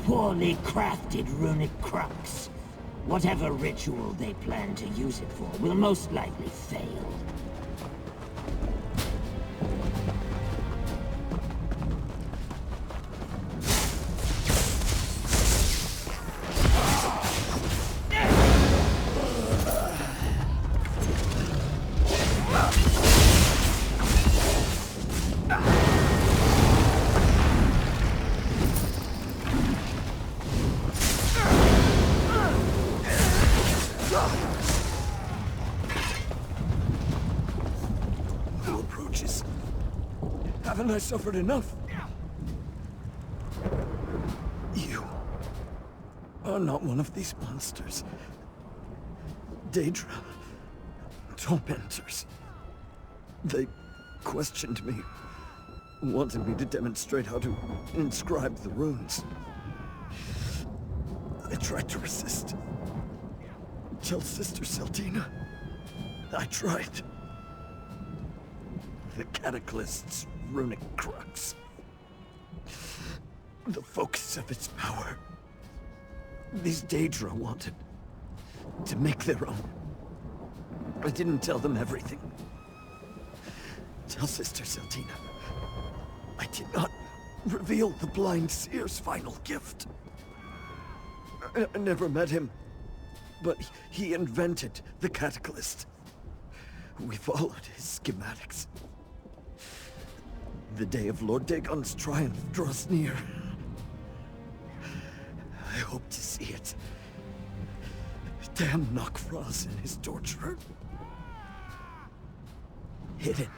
poorly crafted runic crux. Whatever ritual they plan to use it for will most likely fail. Haven't I suffered enough? You are not one of these monsters. Daedra. Tormentors. They questioned me, wanted me to demonstrate how to inscribe the runes. I tried to resist. Tell Sister Seltina. I tried. The Cataclyst's runic crux. The focus of its power. These Daedra wanted to make their own. I didn't tell them everything. Tell Sister Seltina. I did not reveal the Blind Seer's final gift. I never met him, but he invented the Cataclyst. We followed his schematics. The day of Lord Dagon's triumph draws near. I hope to see it. Damn Nok'Vraz and his torturer. Hidden.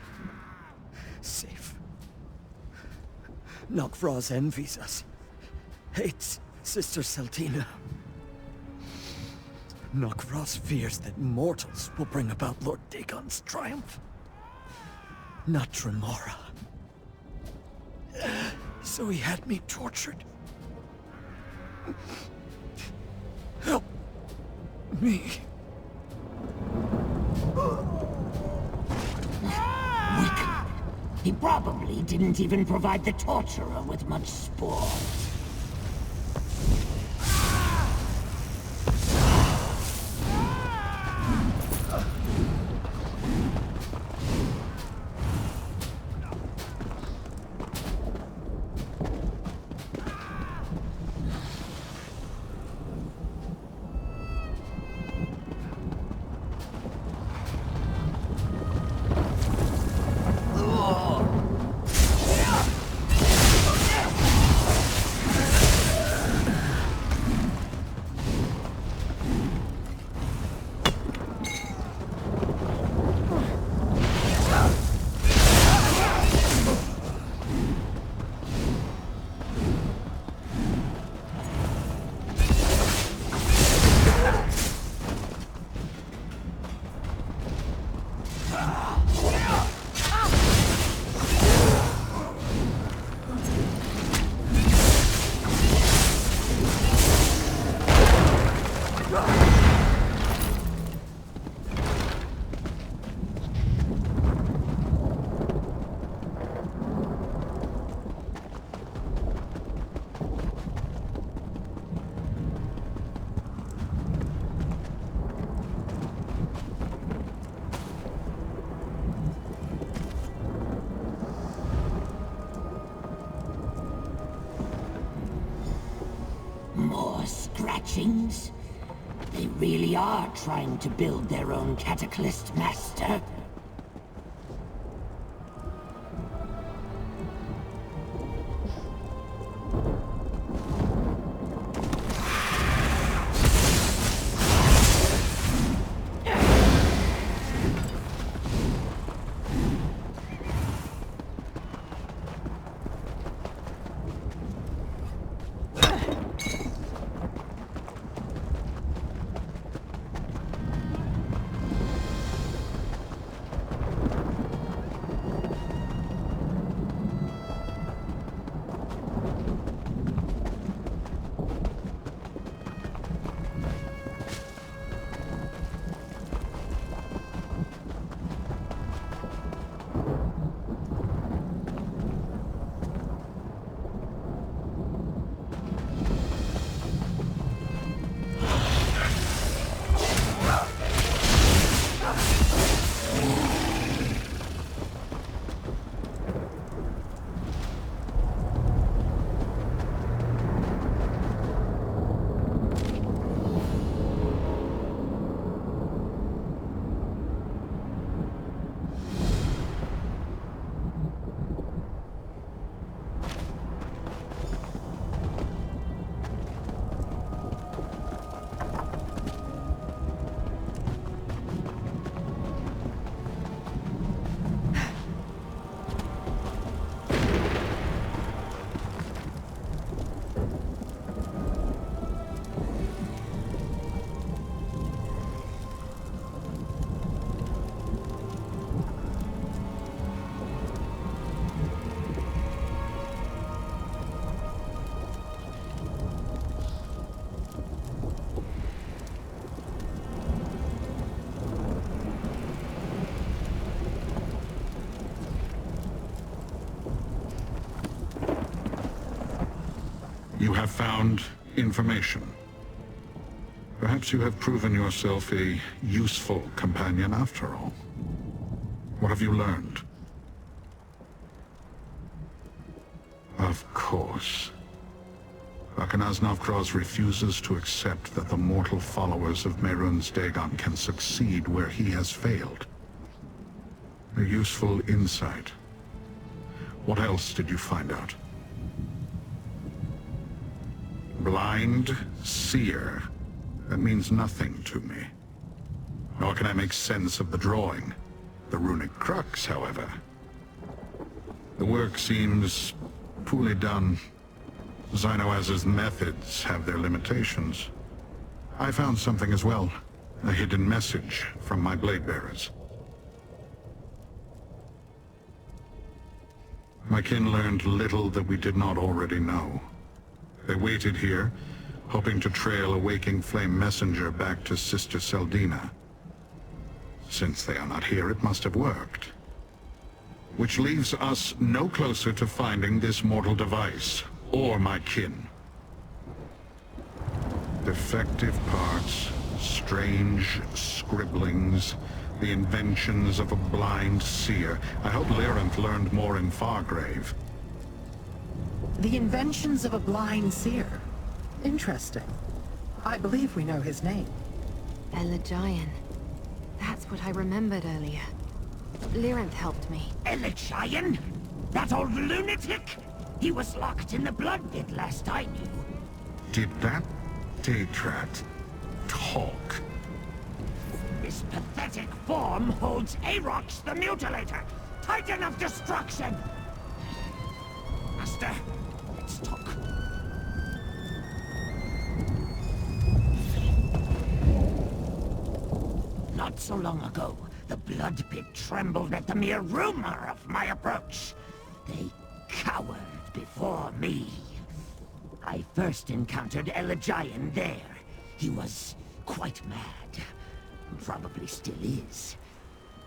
Safe. Nok'Vraz envies us. Hates Sister Seltina. Nok'Vraz fears that mortals will bring about Lord Dagon's triumph. Not Tremora. So he had me tortured. Help me. Wicked. He probably didn't even provide the torturer with much sport. Scratchings? They really are trying to build their own Cataclyst master. You have found information. Perhaps you have proven yourself a useful companion after all. What have you learned? Of course. Arkanaz Novkroz refuses to accept that the mortal followers of Mehrunes Dagon can succeed where he has failed. A useful insight. What else did you find out? Blind seer. That means nothing to me. Nor can I make sense of the drawing. The runic crux, however. The work seems poorly done. Xynoaz's methods have their limitations. I found something as well. A hidden message from my blade bearers. My kin learned little that we did not already know. They waited here, hoping to trail a waking flame messenger back to Sister Seldina. Since they are not here, it must have worked. Which leaves us no closer to finding this mortal device, or my kin. Defective parts, strange scribblings, the inventions of a blind seer. I hope Lyranth learned more in Fargrave. The inventions of a blind seer. Interesting. I believe we know his name. Elagian. That's what I remembered earlier. Lyranth helped me. Elagian? That old lunatic? He was locked in the blood pit last I knew. Did that Datrat talk? This pathetic form holds Arox the Mutilator, Titan of Destruction! Master, let's talk. Not so long ago, the blood pit trembled at the mere rumor of my approach. They cowered before me. I first encountered Elagian there. He was quite mad. Probably still is.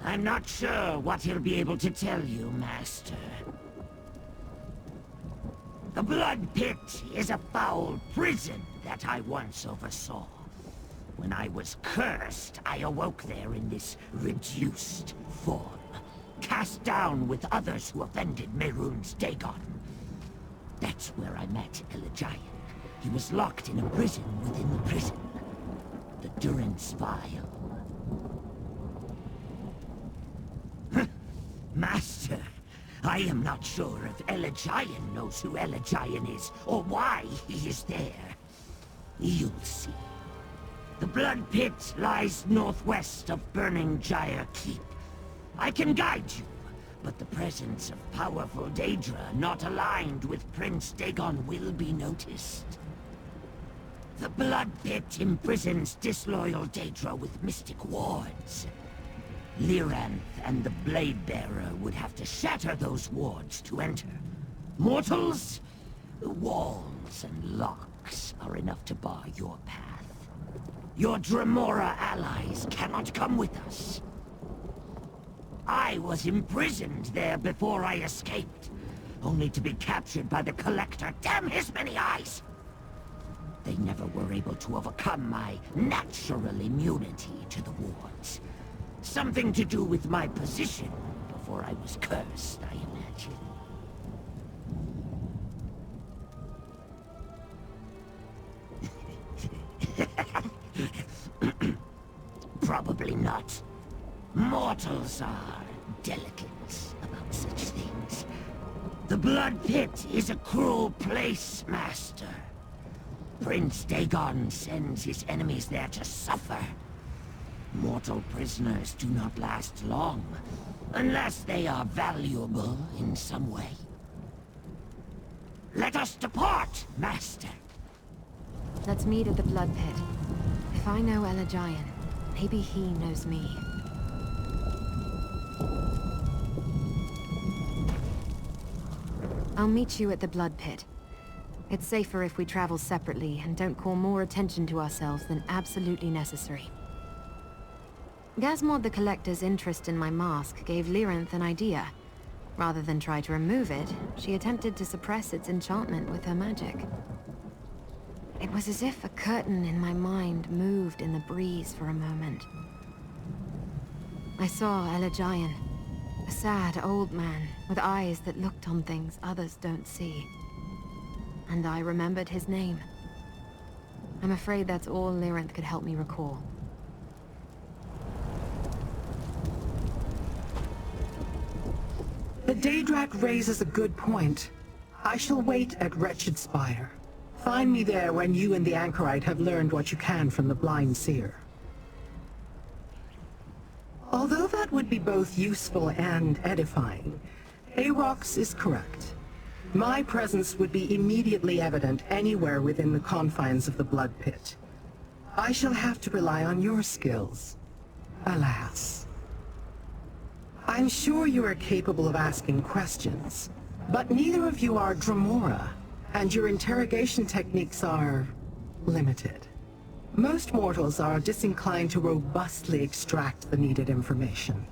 I'm not sure what he'll be able to tell you, Master. The Blood Pit is a foul prison that I once oversaw. When I was cursed, I awoke there in this reduced form, cast down with others who offended Mehrunes Dagon. That's where I met Elagian. He was locked in a prison within the prison. The Durance Vial. Master, I am not sure if Elagian knows who Elagian is, or why he is there. You'll see. The Blood Pit lies northwest of Burning Gyre Keep. I can guide you, but the presence of powerful Daedra not aligned with Prince Dagon will be noticed. The Blood Pit imprisons disloyal Daedra with mystic wards. Lyranth and the Blade Bearer would have to shatter those wards to enter. Mortals, walls and locks are enough to bar your path. Your Dremora allies cannot come with us. I was imprisoned there before I escaped, only to be captured by the Collector. Damn his many eyes! They never were able to overcome my natural immunity to the wards. Something to do with my position before I was cursed, I imagine. Probably not. Mortals are delicate about such things. The Blood Pit is a cruel place, Master. Prince Dagon sends his enemies there to suffer. Mortal prisoners do not last long, unless they are valuable in some way. Let us depart, Master. Let's meet at the Blood Pit. If I know Elagian, maybe he knows me. I'll meet you at the Blood Pit. It's safer if we travel separately and don't call more attention to ourselves than absolutely necessary. Gazmod the Collector's interest in my mask gave Lyranth an idea. Rather than try to remove it, she attempted to suppress its enchantment with her magic. It was as if a curtain in my mind moved in the breeze for a moment. I saw Elegian, a sad old man with eyes that looked on things others don't see. And I remembered his name. I'm afraid that's all Lyrinth could help me recall. The Daedrak raises a good point. I shall wait at Wretched Spire. Find me there when you and the Anchorite have learned what you can from the Blind Seer. Although that would be both useful and edifying, Aarox is correct. My presence would be immediately evident anywhere within the confines of the Blood Pit. I shall have to rely on your skills. Alas. I'm sure you are capable of asking questions, but neither of you are Dremora, and your interrogation techniques are limited. Most mortals are disinclined to robustly extract the needed information.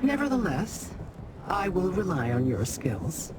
Nevertheless, I will rely on your skills.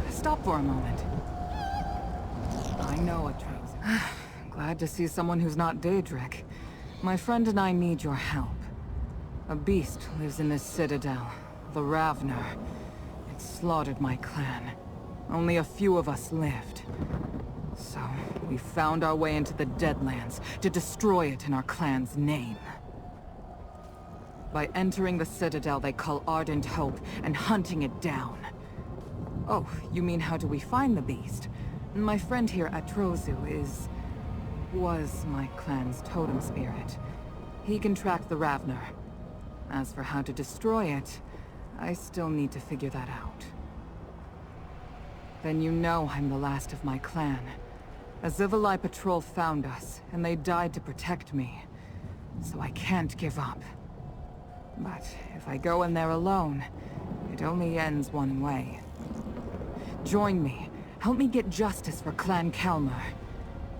Stop for a moment. I know it, Trace. Glad to see someone who's not Daedric. My friend and I need your help. A beast lives in this citadel, the Ravner. It slaughtered my clan. Only a few of us lived. So, we found our way into the Deadlands to destroy it in our clan's name. By entering the citadel they call Ardent Hope and hunting it down. Oh, you mean how do we find the beast? My friend here, Atrozu, was my clan's totem spirit. He can track the Ravner. As for how to destroy it, I still need to figure that out. Then you know I'm the last of my clan. A Zivalai patrol found us, and they died to protect me. So I can't give up. But if I go in there alone, it only ends one way. Join me. Help me get justice for Clan Kalmar.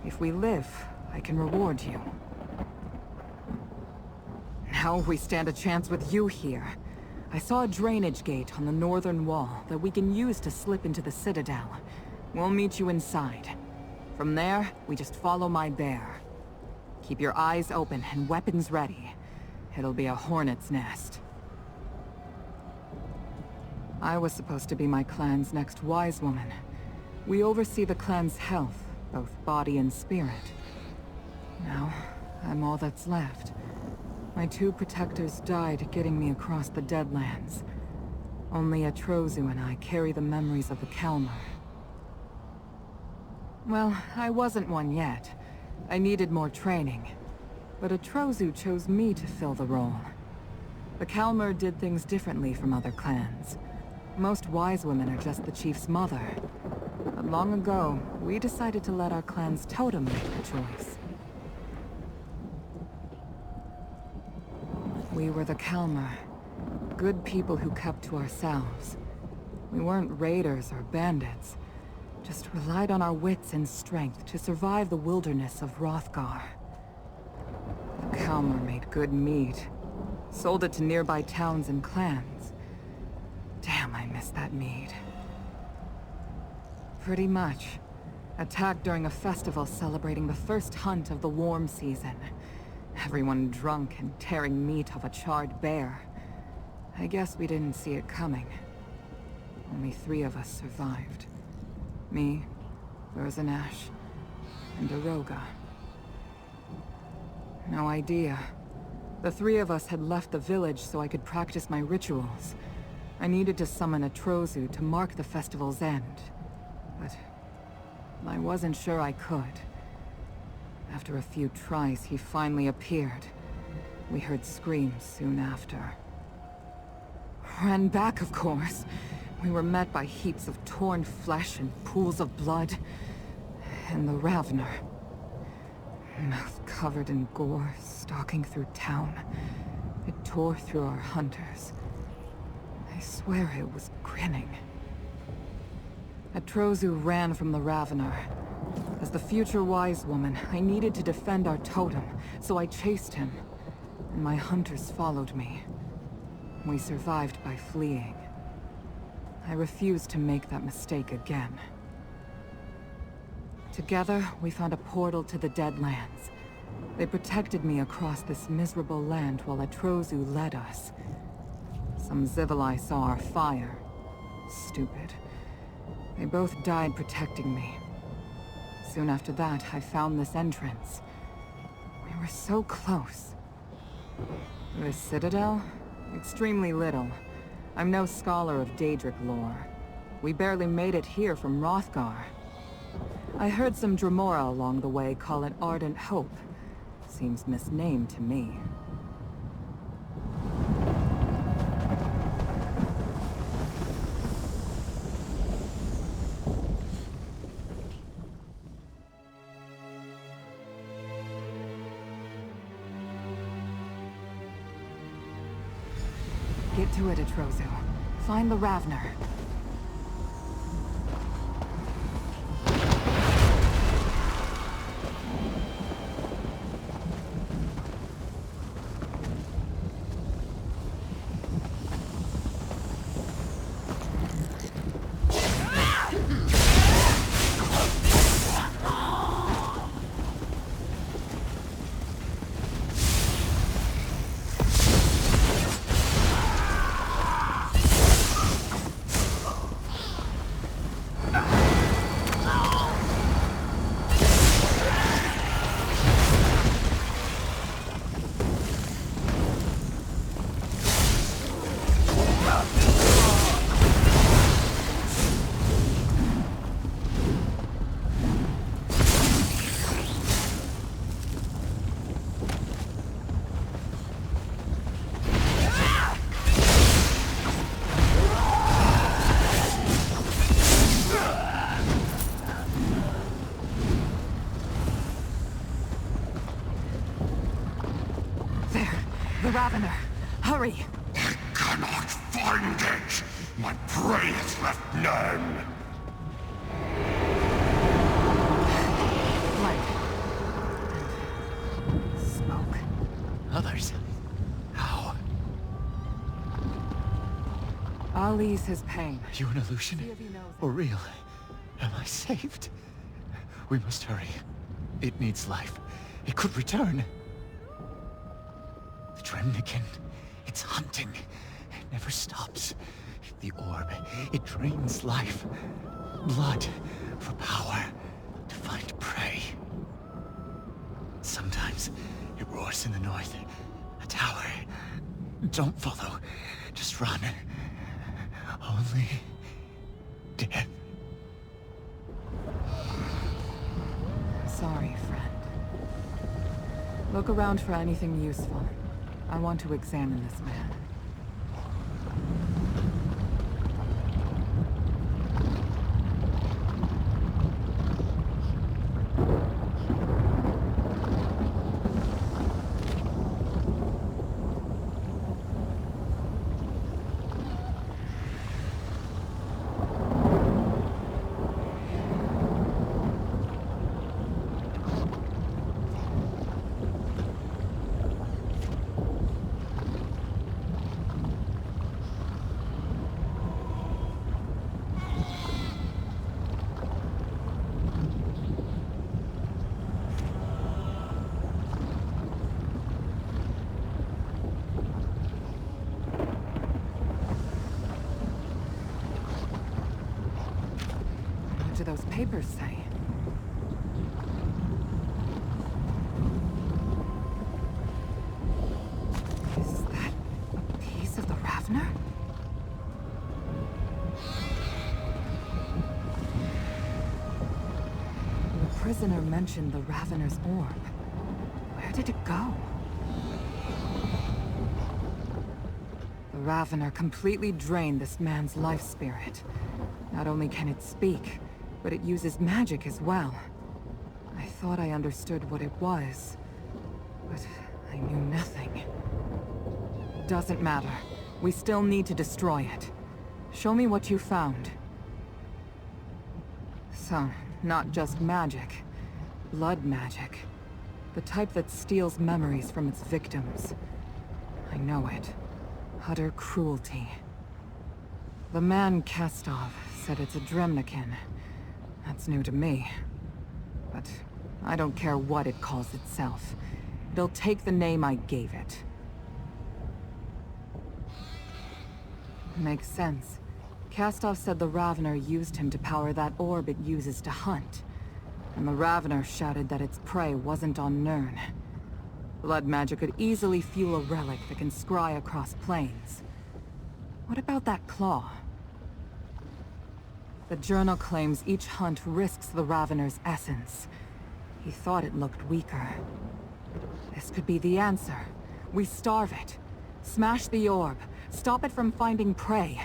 If we live, I can reward you. Now we stand a chance with you here. I saw a drainage gate on the northern wall that we can use to slip into the Citadel. We'll meet you inside. From there, we just follow my bear. Keep your eyes open and weapons ready. It'll be a hornet's nest. I was supposed to be my clan's next wise woman. We oversee the clan's health, both body and spirit. Now, I'm all that's left. My two protectors died getting me across the Deadlands. Only Atrozu and I carry the memories of the Kalmar. Well, I wasn't one yet. I needed more training. But Atrozu chose me to fill the role. The Kalmar did things differently from other clans. Most wise women are just the chief's mother. But long ago, we decided to let our clan's totem make the choice. We were the Kalmar. Good people who kept to ourselves. We weren't raiders or bandits. Just relied on our wits and strength to survive the wilderness of Hrothgar. The Kalmar made good meat. Sold it to nearby towns and clans. Damn, I miss that mead. Pretty much. Attacked during a festival celebrating the first hunt of the warm season. Everyone drunk and tearing meat off a charred bear. I guess we didn't see it coming. Only 3 of us survived. Me, Urzanash, and Aroga. No idea. The 3 of us had left the village so I could practice my rituals. I needed to summon Atrozu to mark the festival's end. But I wasn't sure I could. After a few tries, he finally appeared. We heard screams soon after. Ran back, of course. We were met by heaps of torn flesh and pools of blood. And the Ravener, mouth covered in gore, stalking through town. It tore through our hunters. I swear it was grinning. Atrozu ran from the Ravener. As the future wise woman, I needed to defend our totem, so I chased him. And my hunters followed me. We survived by fleeing. I refused to make that mistake again. Together, we found a portal to the Deadlands. They protected me across this miserable land while Atrozu led us. Some Zivilai saw our fire. Stupid. They both died protecting me. Soon after that, I found this entrance. We were so close. The Citadel? Extremely little. I'm no scholar of Daedric lore. We barely made it here from Hrothgar. I heard some Dremora along the way call it Ardent Hope. Seems misnamed to me. Get to it, Atrozu. Find the Ravener. The Ravener! Hurry! I cannot find it! My prey has left none! Blood. Smoke. Others? How? I'll ease his pain. Are you an illusion? See if he knows Or real? Am I saved? We must hurry. It needs life. It could return. The Dremnikin, it's hunting. It never stops. The orb, it drains life. Blood for power, to find prey. Sometimes it roars in the north. A tower. Don't follow. Just run. Only death. Sorry, friend. Look around for anything useful. I want to examine this man. What do those papers say? Is that a piece of the Ravener? The prisoner mentioned the Ravener's orb. Where did it go? The Ravener completely drained this man's life spirit. Not only can it speak, but it uses magic as well. I thought I understood what it was, but I knew nothing. Doesn't matter. We still need to destroy it. Show me what you found. So, not just magic. Blood magic. The type that steals memories from its victims. I know it. Utter cruelty. The man Kastov said it's a Dremnikin. That's new to me. But I don't care what it calls itself. It'll take the name I gave it. Makes sense. Kastov said the Ravener used him to power that orb it uses to hunt. And the Ravener shouted that its prey wasn't on Nirn. Blood magic could easily fuel a relic that can scry across planes. What about that claw? The journal claims each hunt risks the Ravener's essence. He thought it looked weaker. This could be the answer. We starve it. Smash the orb. Stop it from finding prey.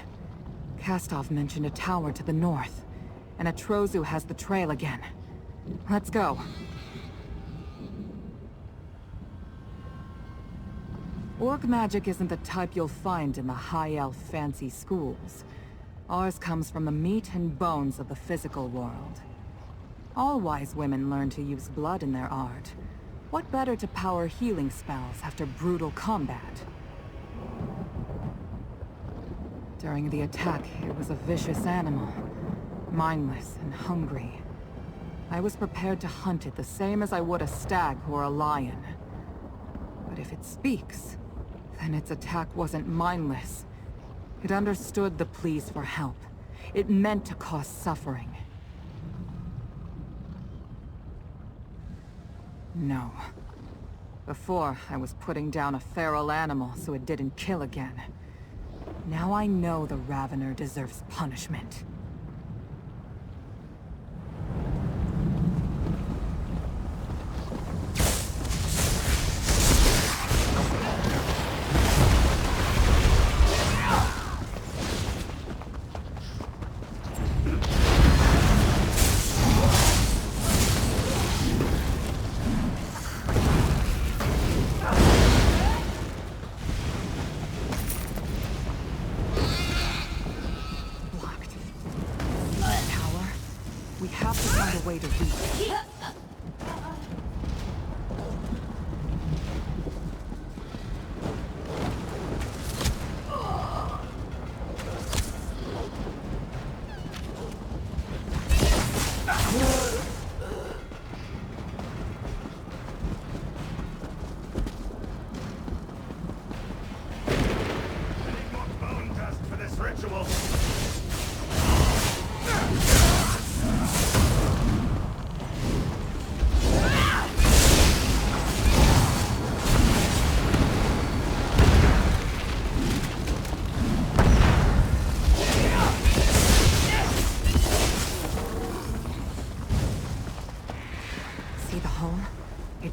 Kastov mentioned a tower to the north. And Atrozu has the trail again. Let's go. Orc magic isn't the type you'll find in the high elf fancy schools. Ours comes from the meat and bones of the physical world. All wise women learn to use blood in their art. What better to power healing spells after brutal combat? During the attack, it was a vicious animal. Mindless and hungry. I was prepared to hunt it the same as I would a stag or a lion. But if it speaks, then its attack wasn't mindless. It understood the pleas for help. It meant to cause suffering. No. Before, I was putting down a feral animal so it didn't kill again. Now I know the Ravener deserves punishment.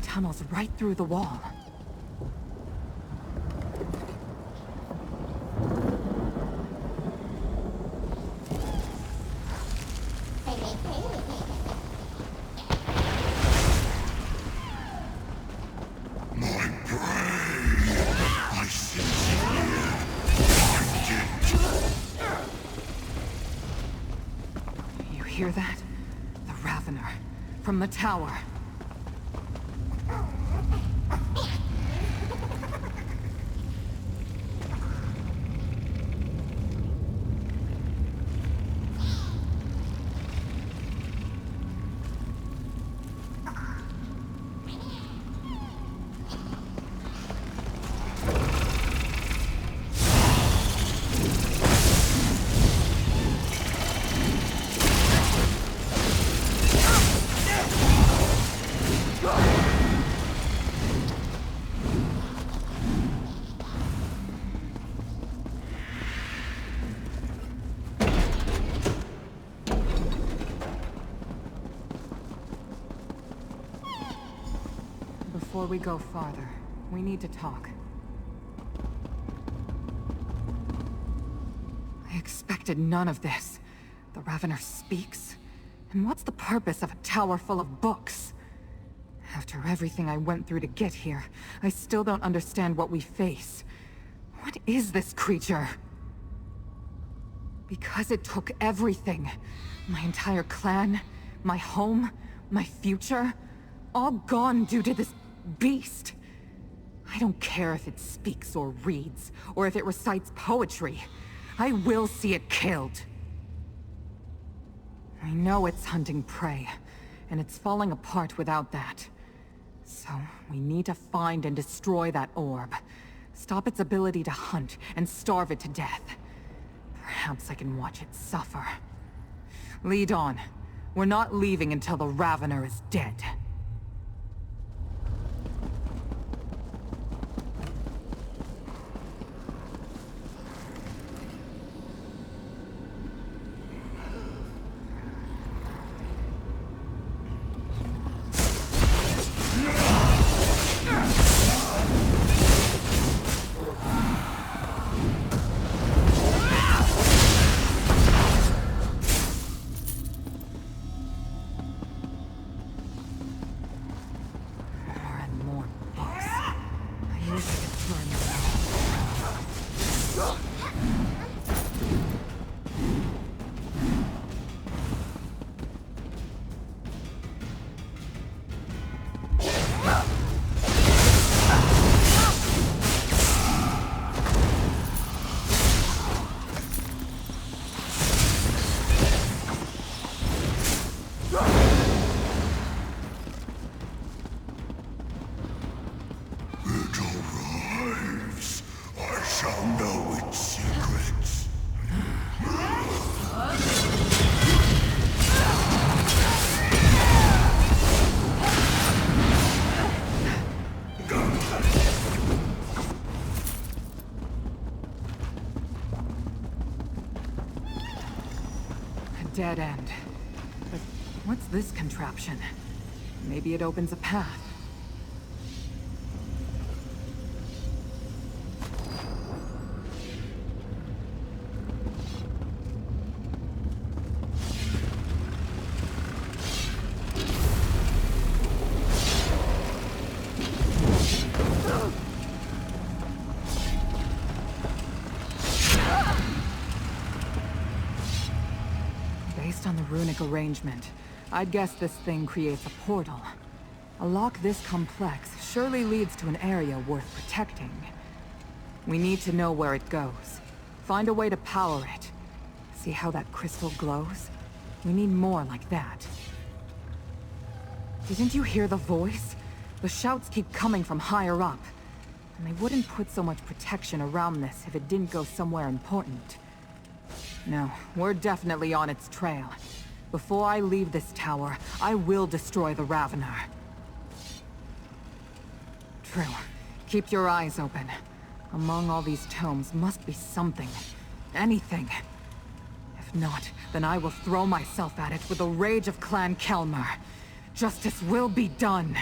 Tunnels right through the wall. My prey! I sense it here. Find it! You hear that? The Ravener. From the tower. Before we go farther, we need to talk. I expected none of this. The Ravener speaks? And what's the purpose of a tower full of books? After everything I went through to get here, I still don't understand what we face. What is this creature? Because it took everything. My entire clan, my home, my future, all gone due to this beast. I don't care if it speaks or reads, or if it recites poetry. I will see it killed. I know it's hunting prey, and it's falling apart without that. So, we need to find and destroy that orb. Stop its ability to hunt, and starve it to death. Perhaps I can watch it suffer. Lead on. We're not leaving until the Ravener is dead. Dead end. But what's this contraption? Maybe it opens a path. Based on the runic arrangement, I'd guess this thing creates a portal. A lock this complex surely leads to an area worth protecting. We need to know where it goes. Find a way to power it. See how that crystal glows? We need more like that. Didn't you hear the voice? The shouts keep coming from higher up. And they wouldn't put so much protection around this if it didn't go somewhere important. No, we're definitely on its trail. Before I leave this tower, I will destroy the Ravener. True. Keep your eyes open. Among all these tomes must be something. Anything. If not, then I will throw myself at it with the rage of Clan Kelmer. Justice will be done.